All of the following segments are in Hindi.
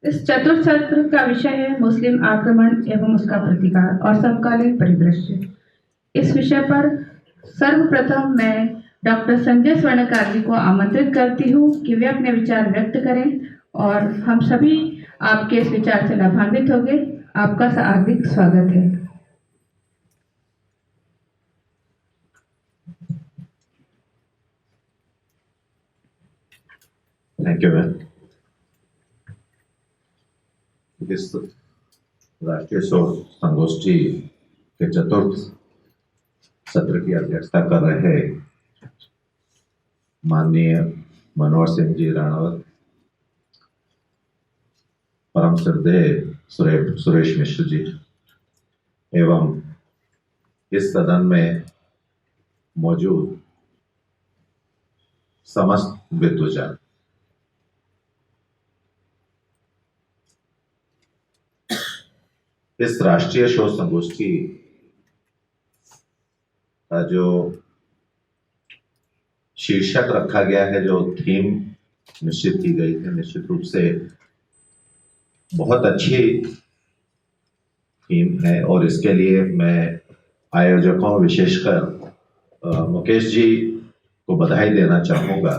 इस चतुर्थ सत्र का विषय है मुस्लिम आक्रमण एवं उसका प्रतिकार और समकालीन परिदृश्य। इस विषय पर सर्वप्रथम मैं डॉक्टर संजय स्वर्णकार जी को आमंत्रित करती हूँ कि वे अपने विचार व्यक्त करें और हम सभी आपके इस विचार से लाभान्वित होंगे। आपका हार्दिक स्वागत है। Thank you ma'am. इस राष्ट्रीय शोध संगोष्ठी के चतुर्थ सत्र की अध्यक्षता कर रहे माननीय मनोहर सिंह जी राणावत, परम श्रद्धेय सुरेश मिश्र जी एवं इस सदन में मौजूद समस्त विद्वजन, इस राष्ट्रीय शोध संगोष्ठी का जो शीर्षक रखा गया है, जो थीम निश्चित की गई है, निश्चित रूप से बहुत अच्छी थीम है और इसके लिए मैं आयोजकों, विशेषकर मुकेश जी को बधाई देना चाहूंगा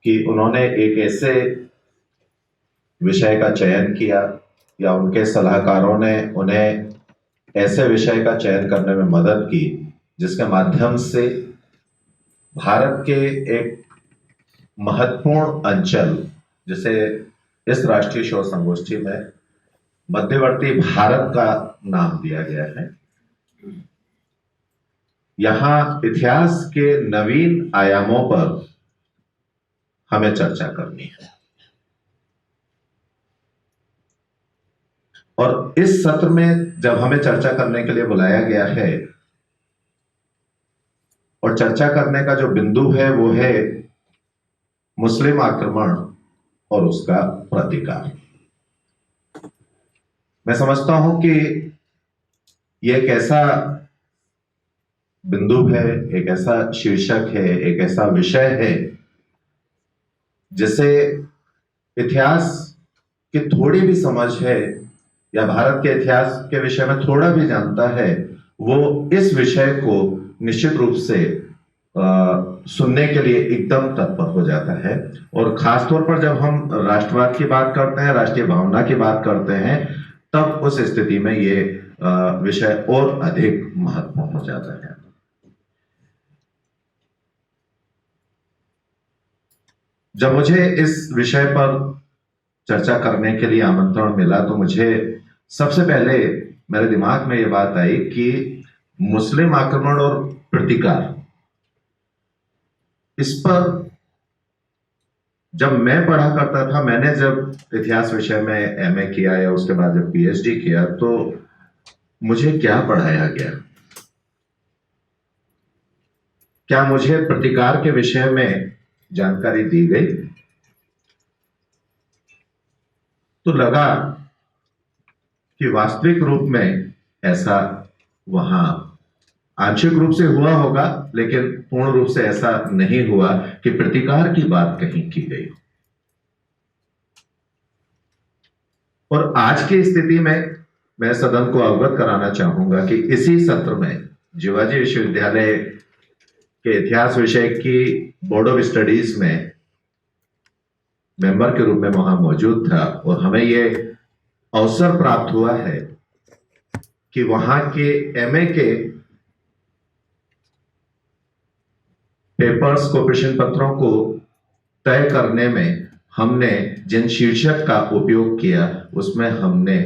कि उन्होंने एक ऐसे विषय का चयन किया या उनके सलाहकारों ने उन्हें ऐसे विषय का चयन करने में मदद की जिसके माध्यम से भारत के एक महत्वपूर्ण अंचल, जिसे इस राष्ट्रीय शोध संगोष्ठी में मध्यवर्ती भारत का नाम दिया गया है, यहां इतिहास के नवीन आयामों पर हमें चर्चा करनी है। और इस सत्र में जब हमें चर्चा करने के लिए बुलाया गया है और चर्चा करने का जो बिंदु है वो है मुस्लिम आक्रमण और उसका प्रतिकार। मैं समझता हूं कि यह एक ऐसा बिंदु है, एक ऐसा शीर्षक है, एक ऐसा विषय है जिसे इतिहास की थोड़ी भी समझ है या भारत के इतिहास के विषय में थोड़ा भी जानता है, वो इस विषय को निश्चित रूप से सुनने के लिए एकदम तत्पर हो जाता है। और खासतौर पर जब हम राष्ट्रवाद की बात करते हैं, राष्ट्रीय भावना की बात करते हैं, तब उस स्थिति में ये विषय और अधिक महत्वपूर्ण हो जाता है। जब मुझे इस विषय पर चर्चा करने के लिए आमंत्रण मिला तो मुझे सबसे पहले मेरे दिमाग में यह बात आई कि मुस्लिम आक्रमण और प्रतिकार, इस पर जब मैं पढ़ा करता था, मैंने जब इतिहास विषय में एमए किया या उसके बाद जब पीएचडी किया, तो मुझे क्या पढ़ाया गया? क्या मुझे प्रतिकार के विषय में जानकारी दी गई? तो लगा कि वास्तविक रूप में ऐसा वहां आंशिक रूप से हुआ होगा, लेकिन पूर्ण रूप से ऐसा नहीं हुआ कि प्रतिकार की बात कहीं की गई। और आज की स्थिति में मैं सदन को अवगत कराना चाहूंगा कि इसी सत्र में जीवाजी विश्वविद्यालय के इतिहास विषय की बोर्ड ऑफ स्टडीज में मेंबर के रूप में वहां मौजूद था और हमें यह अवसर प्राप्त हुआ है कि वहां के एमए के पेपर्स को, प्रश्न पत्रों को तय करने में हमने जिन शीर्षक का उपयोग किया, उसमें हमने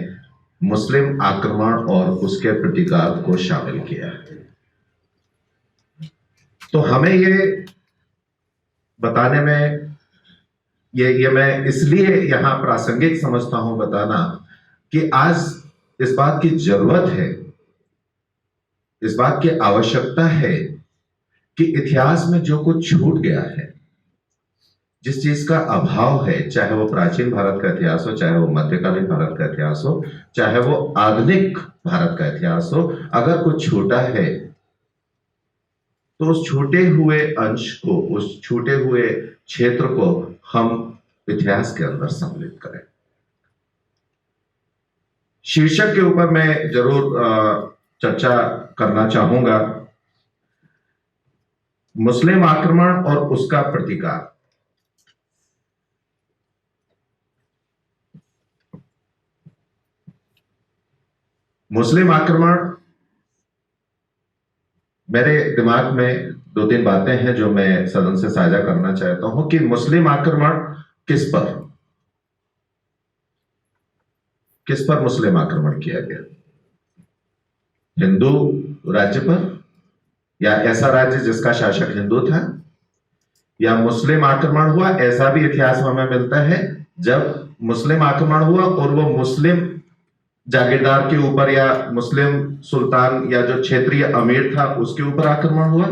मुस्लिम आक्रमण और उसके प्रतिकार को शामिल किया। तो हमें ये बताने में ये मैं इसलिए यहां प्रासंगिक समझता हूं बताना कि आज इस बात की जरूरत है, इस बात की आवश्यकता है कि इतिहास में जो कुछ छूट गया है, जिस चीज का अभाव है, चाहे वो प्राचीन भारत का इतिहास हो, चाहे वो मध्यकालीन भारत का इतिहास हो, चाहे वो आधुनिक भारत का इतिहास हो, अगर कुछ छूटा है तो उस छूटे हुए अंश को, उस छूटे हुए क्षेत्र को हम इतिहास के अंदर सम्मिलित करें। शीर्षक के ऊपर मैं जरूर चर्चा करना चाहूंगा, मुस्लिम आक्रमण और उसका प्रतिकार। मुस्लिम आक्रमण, मेरे दिमाग में दो तीन बातें हैं जो मैं सदन से साझा करना चाहता हूं कि मुस्लिम आक्रमण किस पर मुस्लिम आक्रमण किया गया? हिंदू राज्य पर, या ऐसा राज्य जिसका शासक हिंदू था, या मुस्लिम आक्रमण हुआ ऐसा भी इतिहास में हमें मिलता है जब मुस्लिम आक्रमण हुआ और वो मुस्लिम जागीरदार के ऊपर या मुस्लिम सुल्तान या जो क्षेत्रीय अमीर था उसके ऊपर आक्रमण हुआ।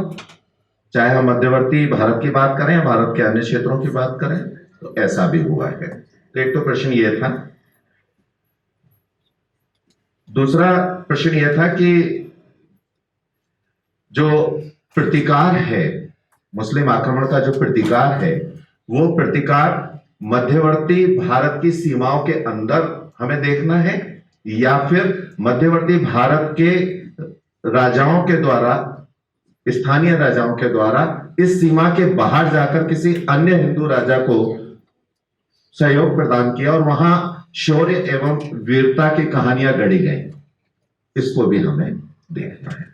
चाहे हम मध्यवर्ती भारत की बात करें या भारत के अन्य क्षेत्रों की बात करें, तो ऐसा भी हुआ है। तो एक तो प्रश्न यह था। दूसरा प्रश्न यह था कि जो प्रतिकार है, मुस्लिम आक्रमण का जो प्रतिकार है, वो प्रतिकार मध्यवर्ती भारत की सीमाओं के अंदर हमें देखना है या फिर मध्यवर्ती भारत के राजाओं के द्वारा, स्थानीय राजाओं के द्वारा इस सीमा के बाहर जाकर किसी अन्य हिंदू राजा को सहयोग प्रदान किया और वहां शौर्य एवं वीरता की कहानियां गढ़ी गई। इसको भी हमें देखना है।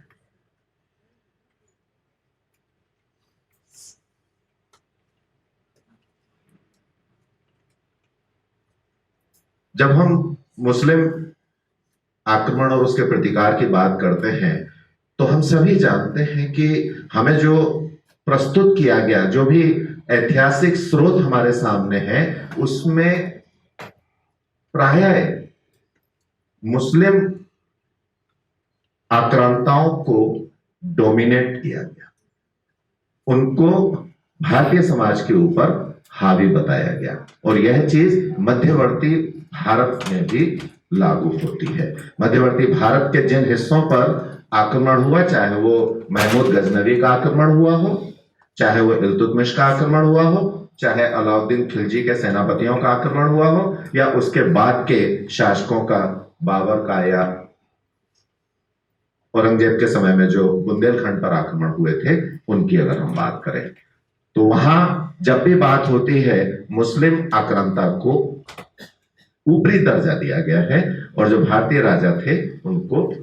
जब हम मुस्लिम आक्रमण और उसके प्रतिकार की बात करते हैं तो हम सभी जानते हैं कि हमें जो प्रस्तुत किया गया, जो भी ऐतिहासिक स्रोत हमारे सामने है, उसमें प्रायः मुस्लिम आक्रांताओं को डोमिनेट किया गया, उनको भारतीय समाज के ऊपर हावी बताया गया और यह चीज मध्यवर्ती भारत में भी लागू होती है। मध्यवर्ती भारत के जिन हिस्सों पर आक्रमण हुआ, चाहे वो महमूद गजनवी का आक्रमण हुआ हो, चाहे वो इल्तुतमिश का आक्रमण हुआ हो, चाहे अलाउद्दीन खिलजी के सेनापतियों का आक्रमण हुआ हो, या उसके बाद के शासकों का, बाबर का या औरंगजेब के समय में जो बुंदेलखंड पर आक्रमण हुए थे, उनकी अगर हम बात करें तो वहां जब भी बात होती है मुस्लिम आक्रांता को ऊपरी दर्जा दिया गया है और जो भारतीय राजा थे उनको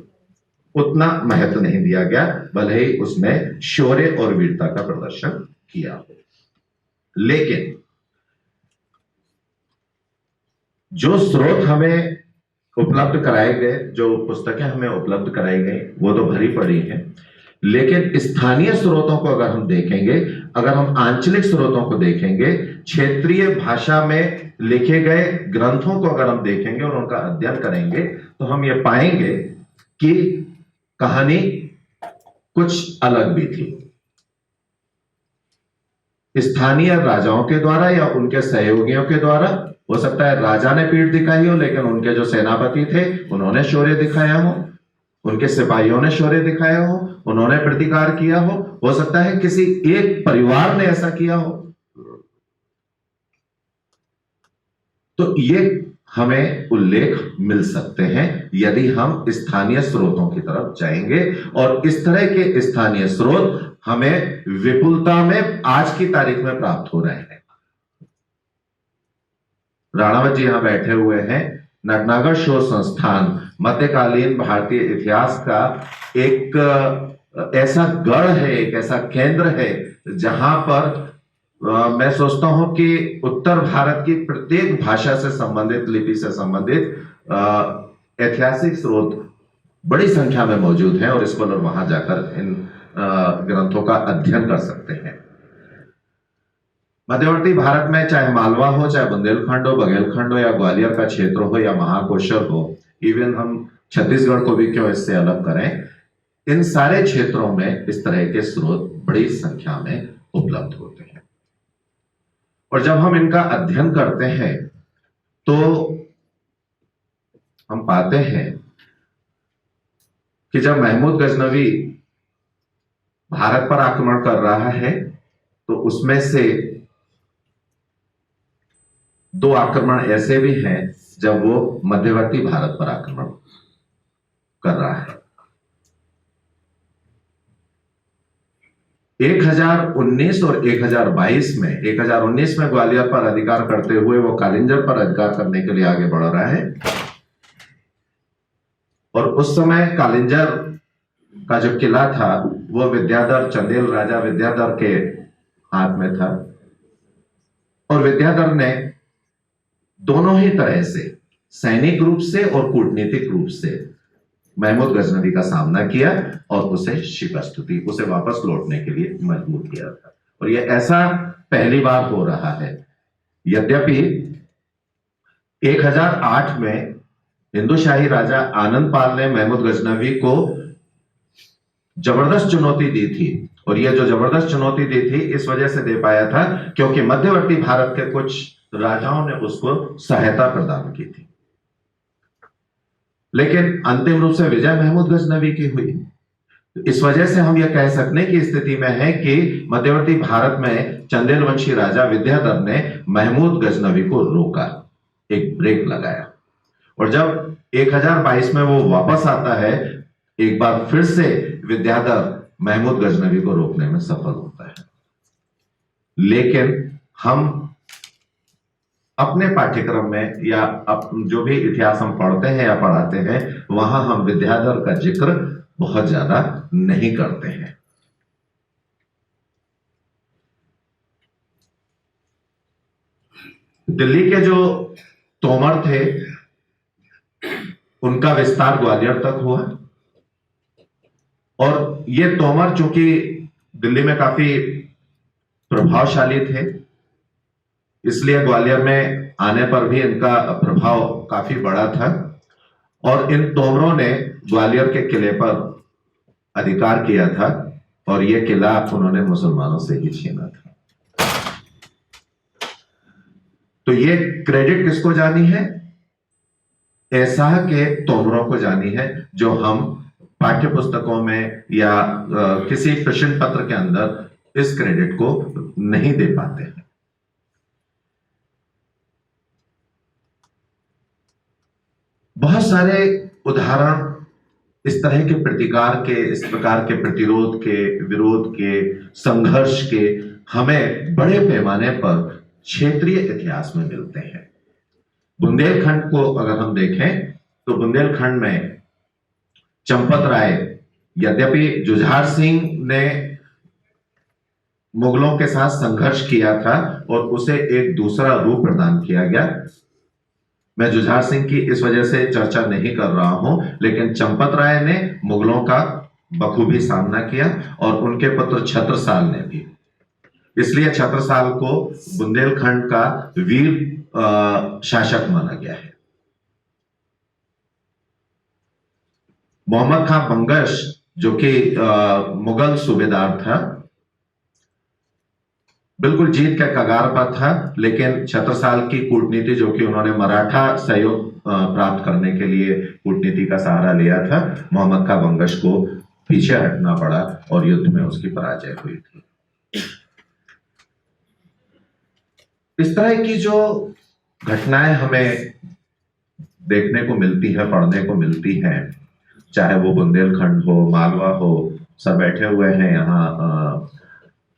उतना महत्व नहीं दिया गया, भले ही उसने शौर्य और वीरता का प्रदर्शन किया हो। लेकिन जो स्रोत हमें उपलब्ध कराए गए, जो पुस्तकें हमें उपलब्ध कराई गई, वो तो भरी पड़ी हैं, लेकिन स्थानीय स्रोतों को अगर हम देखेंगे, अगर हम आंचलिक स्रोतों को देखेंगे, क्षेत्रीय भाषा में लिखे गए ग्रंथों को अगर हम देखेंगे और उनका अध्ययन करेंगे, तो हम ये पाएंगे कि कहानी कुछ अलग भी थी। स्थानीय राजाओं के द्वारा या उनके सहयोगियों के द्वारा, हो सकता है राजा ने पीठ दिखाई हो, लेकिन उनके जो सेनापति थे उन्होंने शौर्य दिखाया हो, उनके सिपाहियों ने शौर्य दिखाया हो, उन्होंने प्रतिकार किया हो सकता है किसी एक परिवार ने ऐसा किया हो। तो ये हमें उल्लेख मिल सकते हैं यदि हम स्थानीय स्रोतों की तरफ जाएंगे, और इस तरह के स्थानीय स्रोत हमें विपुलता में आज की तारीख में प्राप्त हो रहे हैं। राणावत जी यहां बैठे हुए हैं। नटनागर शोध संस्थान मध्यकालीन भारतीय इतिहास का एक ऐसा गढ़ है, एक ऐसा केंद्र है जहां पर मैं सोचता हूं कि उत्तर भारत की प्रत्येक भाषा से संबंधित, लिपि से संबंधित ऐतिहासिक स्रोत बड़ी संख्या में मौजूद हैं और स्कॉलर वहां जाकर इन ग्रंथों का अध्ययन कर सकते हैं। मध्यवर्ती भारत में चाहे मालवा हो, चाहे बुंदेलखंड हो, बघेलखंड हो, या ग्वालियर का क्षेत्र हो, या महाकोशल हो, इवन हम छत्तीसगढ़ को भी क्यों इससे अलग करें, इन सारे क्षेत्रों में इस तरह के स्रोत बड़ी संख्या में उपलब्ध होते हैं। और जब हम इनका अध्ययन करते हैं तो हम पाते हैं कि जब महमूद गजनवी भारत पर आक्रमण कर रहा है तो उसमें से 2 आक्रमण ऐसे भी हैं जब वो मध्यवर्ती भारत पर आक्रमण कर रहा है। 1019 और 1022 में 1019 में ग्वालियर पर अधिकार करते हुए वो कालिंजर पर अधिकार करने के लिए आगे बढ़ रहा है, और उस समय कालिंजर का जो किला था वो विद्याधर, चंदेल राजा विद्याधर के हाथ में था, और विद्याधर ने दोनों ही तरह से, सैनिक रूप से और कूटनीतिक रूप से, महमूद गजनवी का सामना किया और उसे शिकस्त दी, उसे वापस लौटने के लिए मजबूर किया था। और यह ऐसा पहली बार हो रहा है। यद्यपि 1008 में हिंदू शाही राजा आनंद पाल ने महमूद गजनवी को जबरदस्त चुनौती दी थी, और यह जो जबरदस्त चुनौती दी थी इस वजह से दे पाया था क्योंकि मध्यवर्ती भारत के कुछ राजाओं ने उसको सहायता प्रदान की थी। लेकिन अंतिम रूप से विजय महमूद गजनवी की हुई। इस वजह से हम यह कह सकने की स्थिति में है कि मध्यवर्ती भारत में चंदेल वंशी राजा विद्याधर ने महमूद गजनवी को रोका, एक ब्रेक लगाया, और जब 1022 में वो वापस आता है, एक बार फिर से विद्याधर महमूद गजनवी को रोकने में सफल होता है। लेकिन हम अपने पाठ्यक्रम में या जो भी इतिहास हम पढ़ते हैं या पढ़ाते हैं, वहां हम विद्याधर का जिक्र बहुत ज्यादा नहीं करते हैं। दिल्ली के जो तोमर थे उनका विस्तार ग्वालियर तक हुआ, और ये तोमर चूंकि दिल्ली में काफी प्रभावशाली थे, इसलिए ग्वालियर में आने पर भी इनका प्रभाव काफी बड़ा था, और इन तोमरों ने ग्वालियर के किले पर अधिकार किया था, और यह किला उन्होंने मुसलमानों से ही छीना था। तो ये क्रेडिट किसको जानी है? ऐसा के तोमरों को जानी है, जो हम पाठ्य पुस्तकों में या किसी प्रश्न पत्र के अंदर इस क्रेडिट को नहीं दे पाते हैं। बहुत सारे उदाहरण इस तरह के प्रतिकार के, इस प्रकार के प्रतिरोध के, विरोध के, संघर्ष के हमें बड़े पैमाने पर क्षेत्रीय इतिहास में मिलते हैं। बुंदेलखंड को अगर हम देखें तो बुंदेलखंड में चंपत राय, यद्यपि जुझार सिंह ने मुगलों के साथ संघर्ष किया था और उसे एक दूसरा रूप प्रदान किया गया, मैं जुझार सिंह की इस वजह से चर्चा नहीं कर रहा हूं, लेकिन चंपत राय ने मुगलों का बखूबी सामना किया और उनके पुत्र छत्रसाल ने भी। इसलिए छत्रसाल को बुंदेलखंड का वीर शासक माना गया है। मोहम्मद खां बंगश जो कि मुगल सूबेदार था, बिल्कुल जीत के कगार पर था, लेकिन छत्रसाल की कूटनीति, जो कि उन्होंने मराठा सहयोग प्राप्त करने के लिए कूटनीति का सहारा लिया था, मोहम्मद खां बंगश को पीछे हटना पड़ा और युद्ध में उसकी पराजय हुई थी। इस तरह की जो घटनाएं हमें देखने को मिलती है, पढ़ने को मिलती हैं, चाहे वो बुंदेलखंड हो, मालवा हो, सब बैठे हुए हैं यहाँ।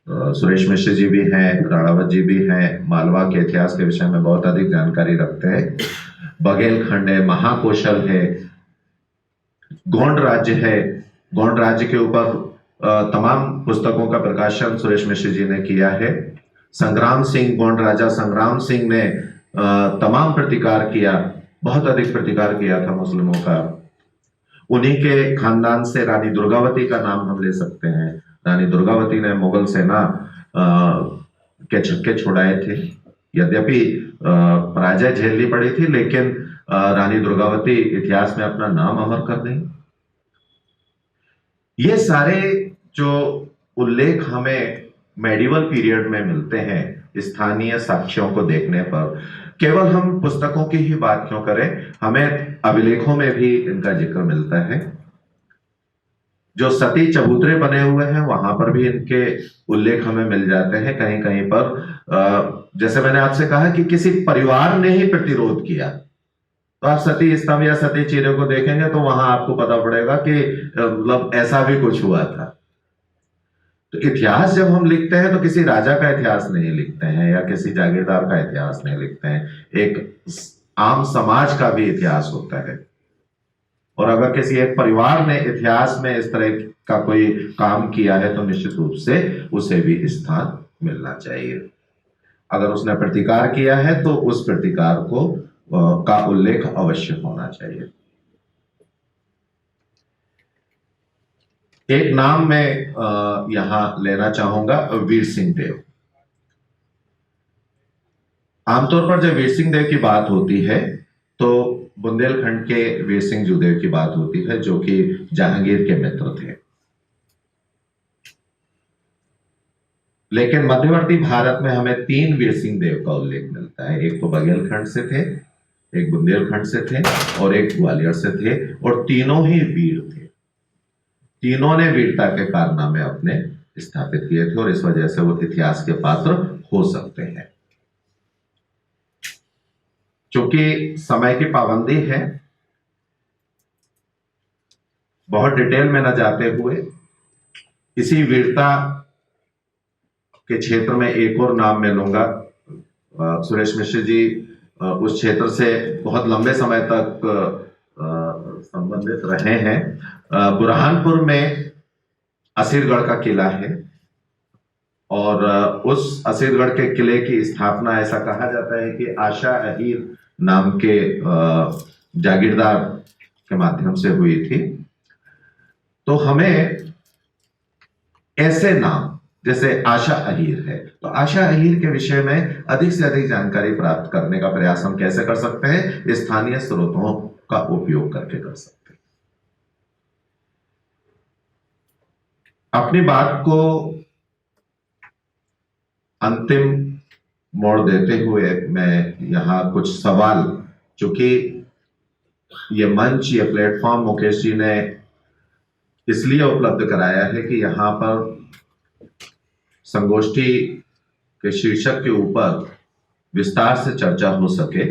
सुरेश मिश्र जी भी हैं, राणावत जी भी हैं, मालवा के इतिहास के विषय में बहुत अधिक जानकारी रखते हैं। बघेलखंड है, महाकौशल है, गोंड राज्य है, गोंड राज्य के ऊपर तमाम पुस्तकों का प्रकाशन सुरेश मिश्र जी ने किया है। संग्राम सिंह, गोंड राजा संग्राम सिंह ने तमाम प्रतिकार किया, बहुत अधिक प्रतिकार किया था मुस्लिमों का। उन्हीं के खानदान से रानी दुर्गावती का नाम हम ले सकते हैं। रानी दुर्गावती ने मुगल सेना के छक्के छुड़ाए थे, यद्यपि पराजय झेलनी पड़ी थी, लेकिन रानी दुर्गावती इतिहास में अपना नाम अमर कर गई। ये सारे जो उल्लेख हमें मेडिवल पीरियड में मिलते हैं, स्थानीय साक्ष्यों को देखने पर, केवल हम पुस्तकों की ही बात क्यों करें, हमें अभिलेखों में भी इनका जिक्र मिलता है। जो सती चबूतरे बने हुए हैं वहां पर भी इनके उल्लेख हमें मिल जाते हैं कहीं कहीं पर। जैसे मैंने आपसे कहा कि किसी परिवार ने ही प्रतिरोध किया, तो आप सती स्तंभ या सती चीरे को देखेंगे तो वहां आपको पता पड़ेगा कि मतलब ऐसा भी कुछ हुआ था। तो इतिहास जब हम लिखते हैं तो किसी राजा का इतिहास नहीं लिखते हैं या किसी जागीरदार का इतिहास नहीं लिखते हैं, एक आम समाज का भी इतिहास होता है। और अगर किसी एक परिवार ने इतिहास में इस तरह का कोई काम किया है तो निश्चित रूप से उसे भी स्थान मिलना चाहिए। अगर उसने प्रतिकार किया है तो उस प्रतिकार को का उल्लेख अवश्य होना चाहिए। एक नाम मैं यहां लेना चाहूंगा, वीर सिंह देव। आमतौर पर जब वीर सिंह देव की बात होती है तो बुंदेलखंड के वीर सिंह जुदेव की बात होती है, जो कि जहांगीर के मित्र थे। लेकिन मध्यवर्ती भारत में हमें 3 वीर सिंह देव का उल्लेख मिलता है। एक तो बघेलखंड से थे, एक बुंदेलखंड से थे और एक ग्वालियर से थे, और तीनों ही वीर थे। तीनों ने वीरता के कारनामे अपने स्थापित किए थे और इस वजह से वो इतिहास के पात्र हो सकते हैं। क्योंकि समय की पाबंदी है, बहुत डिटेल में न जाते हुए इसी वीरता के क्षेत्र में एक और नाम मैं लूंगा। सुरेश मिश्र जी उस क्षेत्र से बहुत लंबे समय तक संबंधित रहे हैं। बुरहानपुर में असीरगढ़ का किला है और उस असीरगढ़ के किले की स्थापना, ऐसा कहा जाता है कि आशा अहीर नाम के जागीरदार के माध्यम से हुई थी। तो हमें ऐसे नाम जैसे आशा अहीर है, तो आशा अहीर के विषय में अधिक से अधिक जानकारी प्राप्त करने का प्रयास हम कैसे कर सकते हैं? स्थानीय स्रोतों का उपयोग करके कर सकते हैं। अपनी बात को अंतिम मोड़ देते हुए मैं यहां कुछ सवाल, चूंकि ये मंच, ये प्लेटफॉर्म मुकेश जी ने इसलिए उपलब्ध कराया है कि यहां पर संगोष्ठी के शीर्षक के ऊपर विस्तार से चर्चा हो सके।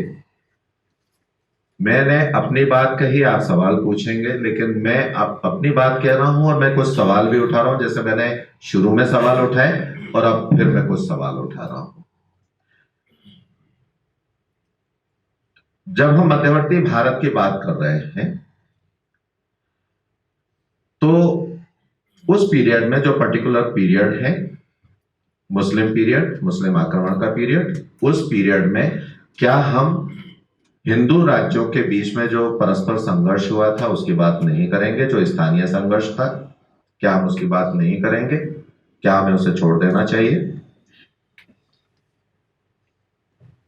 मैंने अपनी बात कही, आप सवाल पूछेंगे, लेकिन मैं अपनी बात कह रहा हूं और मैं कुछ सवाल भी उठा रहा हूं। जैसे मैंने शुरू में सवाल उठाए और अब फिर मैं कुछ सवाल उठा रहा हूं। जब हम मध्यवर्ती भारत की बात कर रहे हैं तो उस पीरियड में, जो पर्टिकुलर पीरियड है, मुस्लिम पीरियड, मुस्लिम आक्रमण का पीरियड, उस पीरियड में क्या हम हिंदू राज्यों के बीच में जो परस्पर संघर्ष हुआ था उसकी बात नहीं करेंगे? जो स्थानीय संघर्ष था, क्या हम उसकी बात नहीं करेंगे? क्या हमें उसे छोड़ देना चाहिए?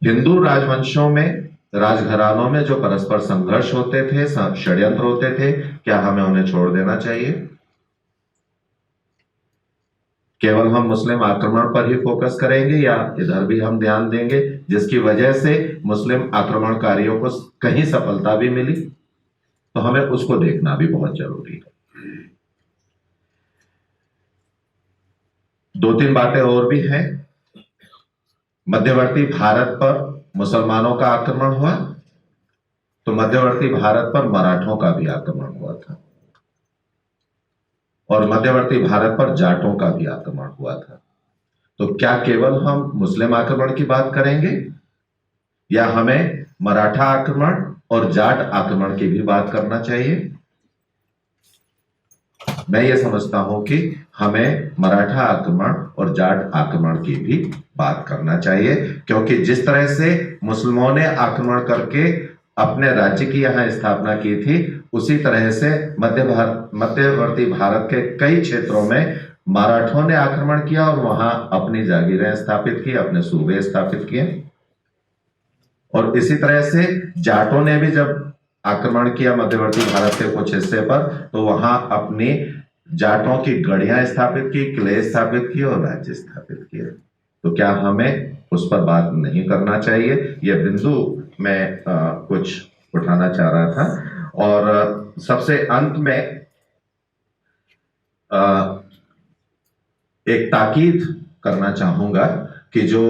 हिंदू राजवंशों में, राजघरानों में जो परस्पर संघर्ष होते थे, षड्यंत्र होते थे, क्या हमें उन्हें छोड़ देना चाहिए? केवल हम मुस्लिम आक्रमण पर ही फोकस करेंगे या इधर भी हम ध्यान देंगे, जिसकी वजह से मुस्लिम आक्रमणकारियों को कहीं सफलता भी मिली? तो हमें उसको देखना भी बहुत जरूरी है। 2-3 बातें और भी हैं। मध्यवर्ती भारत पर मुसलमानों का आक्रमण हुआ तो मध्यवर्ती भारत पर मराठों का भी आक्रमण हुआ था और मध्यवर्ती भारत पर जाटों का भी आक्रमण हुआ था। तो क्या केवल हम मुस्लिम आक्रमण की बात करेंगे या हमें मराठा आक्रमण और जाट आक्रमण की भी बात करना चाहिए? मैं ये समझता हूं कि हमें मराठा आक्रमण और जाट आक्रमण की भी बात करना चाहिए, क्योंकि जिस तरह से मुस्लिमों ने आक्रमण करके अपने राज्य की यहां स्थापना की थी, उसी तरह से मध्यवर्ती भारत के कई क्षेत्रों में मराठों ने आक्रमण किया और वहां अपनी जागीरें स्थापित की, अपने सूबे स्थापित किए। और इसी तरह से जाटों ने भी जब आक्रमण किया मध्यवर्ती भारत के कुछ हिस्से पर, तो वहां अपनी जाटों की गढ़ियां स्थापित की, किले स्थापित किए और राज्य स्थापित किए। तो क्या हमें उस पर बात नहीं करना चाहिए? यह बिंदु मैं कुछ उठाना चाह रहा था। और सबसे अंत में एक ताकीद करना चाहूंगा कि जो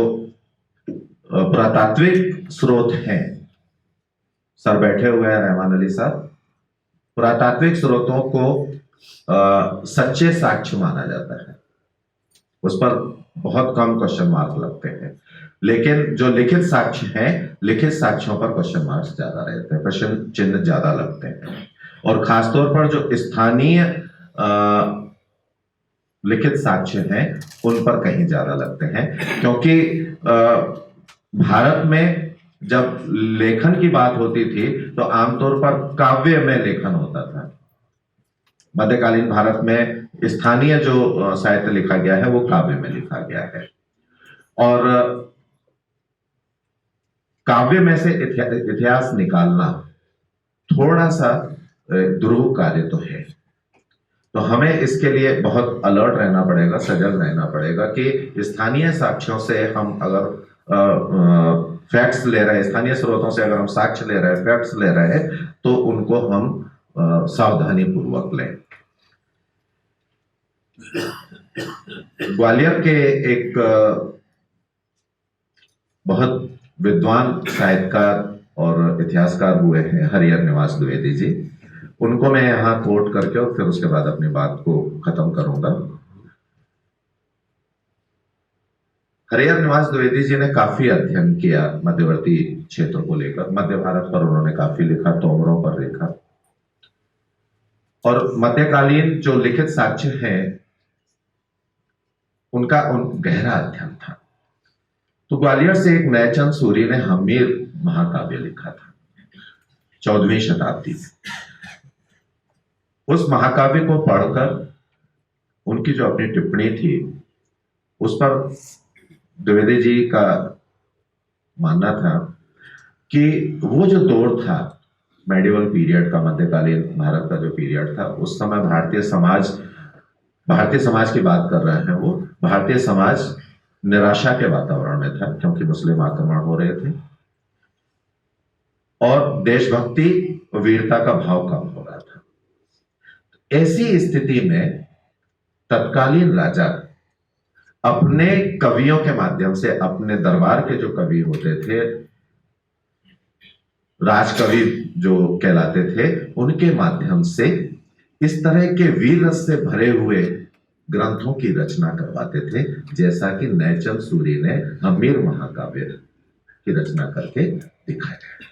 पुरातात्विक स्रोत हैं, सर बैठे हुए हैं रहमान अली साहब, पुरातात्विक स्रोतों को सच्चे साक्ष्य माना जाता है, उस पर बहुत कम क्वेश्चन मार्क लगते हैं। लेकिन जो लिखित साक्ष्य हैं, लिखित साक्ष्यों पर क्वेश्चन मार्क्स ज्यादा रहते हैं, प्रश्न चिन्ह ज्यादा लगते हैं। और खासतौर पर जो स्थानीय लिखित साक्ष्य हैं उन पर कहीं ज्यादा लगते हैं, क्योंकि भारत में जब लेखन की बात होती थी तो आमतौर पर काव्य में लेखन होता था। मध्यकालीन भारत में स्थानीय जो साहित्य लिखा गया है वो काव्य में लिखा गया है, और काव्य में से इतिहास निकालना थोड़ा सा दुरूह कार्य तो है। तो हमें इसके लिए बहुत अलर्ट रहना पड़ेगा, सजग रहना पड़ेगा कि स्थानीय साक्ष्यों से हम अगर फैक्ट्स ले रहे हैं, स्थानीय स्रोतों से अगर हम साक्ष्य ले रहे हैं, फैक्ट्स ले रहे हैं, तो उनको हम सावधानी पूर्वक लें। ग्वालियर के एक बहुत विद्वान साहित्यकार और इतिहासकार हुए हैं हरिहर निवास द्विवेदी जी, उनको मैं यहां कोट करके और फिर उसके बाद अपनी बात को खत्म करूंगा। हरिहर निवास द्विवेदी जी ने काफी अध्ययन किया मध्यवर्ती क्षेत्र को लेकर, मध्य भारत पर उन्होंने काफी लिखा, तोमरों पर लिखा, और मध्यकालीन जो लिखित साक्ष्य हैं उनका गहरा अध्ययन था। तो ग्वालियर से एक नैचंद सूरी ने हमीर महाकाव्य लिखा था 14वीं शताब्दी में। उस महाकाव्य को पढ़कर उनकी जो अपनी टिप्पणी थी उस पर द्विवेदी जी का मानना था कि वो जो दौर था मेडिवल पीरियड का, मध्यकालीन भारत का जो पीरियड था, उस समय भारतीय समाज की बात कर रहे हैं वो, भारतीय समाज निराशा के वातावरण में था क्योंकि मुस्लिम आक्रमण हो रहे थे और देशभक्ति वीरता का भाव कम हो रहा था। ऐसी स्थिति में तत्कालीन राजा अपने कवियों के माध्यम से, अपने दरबार के जो कवि होते थे, राजकवि जो कहलाते थे, उनके माध्यम से इस तरह के वीर रस से भरे हुए ग्रंथों की रचना करवाते थे, जैसा कि नैचंद सूरी ने हमीर महाकाव्य की रचना करके दिखाया।